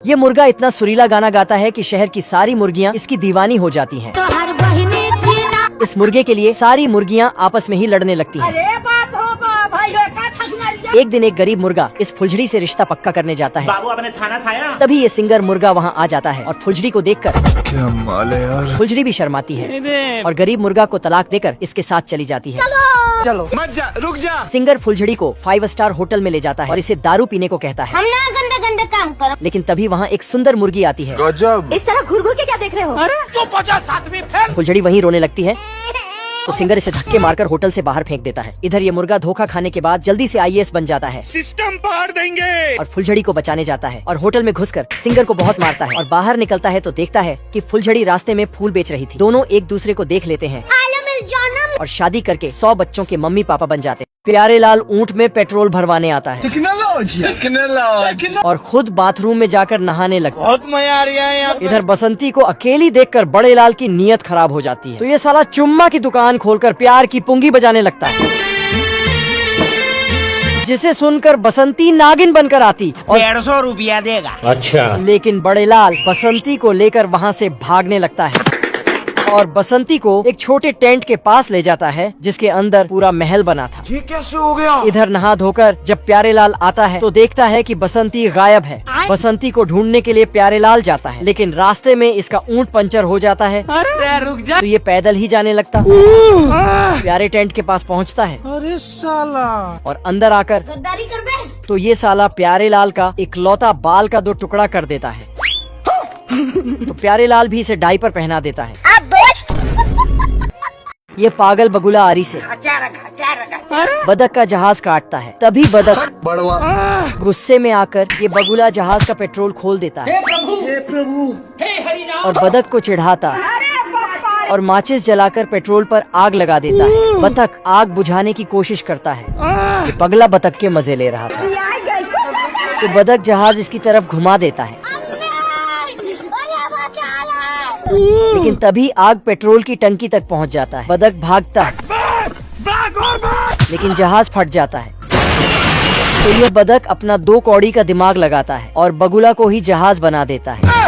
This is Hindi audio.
ये मुर्गा इतना सुरीला गाना गाता है कि शहर की सारी मुर्गियाँ इसकी दीवानी हो जाती हैं। तो हर बहिनी छीना। इस मुर्गे के लिए सारी मुर्गियाँ आपस में ही लड़ने लगती हैं। अरे बाप हो बाप भाई एक दिन एक गरीब मुर्गा इस फुलझड़ी से रिश्ता पक्का करने जाता है। बाबू आपने खाना खाया? तभी ये सिंगर मुर्गा वहाँ आ जाता है और फुलझड़ी को देखकर क्या माल है यार। फुलझड़ी भी शर्माती है और गरीब मुर्गा को तलाक देकर इसके साथ चली जाती है। चलो मत जा, रुक जा। सिंगर फुलझड़ी को 5 स्टार होटल में ले जाता है और इसे दारू पीने को कहता है। हम ना गंदे गंदे काम करो। लेकिन तभी वहाँ एक सुंदर मुर्गी आती है। गजब। इस तरह घूर घूर के क्या देख रहे हो? चुप हो जा, सातवीं फेल। फुलझड़ी वहीं रोने लगती है तो सिंगर इसे धक्के मारकर होटल से बाहर फेंक देता है। इधर ये मुर्गा धोखा खाने के बाद जल्दी से IAS बन जाता है सिस्टम पार देंगे और फुलझड़ी को बचाने जाता है और होटल में घुसकर सिंगर को बहुत मारता है और बाहर निकलता है तो देखता है कि फुलझड़ी रास्ते में फूल बेच रही थी। दोनों एक दूसरे को देख लेते हैं और शादी करके 100 बच्चों के मम्मी पापा बन जाते हैं। प्यारे लाल ऊँट में पेट्रोल भरवाने आता है टेक्नोलॉजी और खुद बाथरूम में जाकर नहाने लगता है। बहुत मजा आ रहा है यहाँ पे। इधर बसंती को अकेली देखकर बड़े लाल की नीयत खराब हो जाती है तो ये साला चुम्मा की दुकान खोलकर प्यार की पुंगी बजाने लगता है, जिसे सुनकर बसंती नागिन बनकर आती और 150 रुपया देगा। अच्छा। लेकिन बड़े लाल बसंती को लेकर वहाँ से भागने लगता है और बसंती को एक छोटे टेंट के पास ले जाता है जिसके अंदर पूरा महल बना था। ये कैसे हो गया? इधर नहा धोकर जब प्यारे लाल आता है तो देखता है कि बसंती गायब है। बसंती को ढूंढने के लिए प्यारे लाल जाता है लेकिन रास्ते में इसका ऊंट पंचर हो जाता है। अरे रुक जा। तो ये पैदल ही जाने लगता। प्यारे टेंट के पास पहुंचता है अरे साला। और अंदर आकर गद्दारी कर बे। तो ये साला प्यारे लाल का इकलौता बाल का 2 टुकड़ा कर देता है। तो प्यारे लाल भी इसे डायपर पहना देता है। ये पागल बगुला आरी से बदक का जहाज काटता है। तभी बदक गुस्से में आकर ये बगुला जहाज का पेट्रोल खोल देता है और बदक को चिढ़ाता और माचिस जलाकर पेट्रोल पर आग लगा देता है। बतख आग बुझाने की कोशिश करता है। ये पगला बतख के मजे ले रहा था तो बदक जहाज इसकी तरफ घुमा देता है। लेकिन तभी आग पेट्रोल की टंकी तक पहुंच जाता है। बदक भागता है लेकिन जहाज फट जाता है। तो यह बदक अपना 2 कौड़ी का दिमाग लगाता है और बगुला को ही जहाज बना देता है।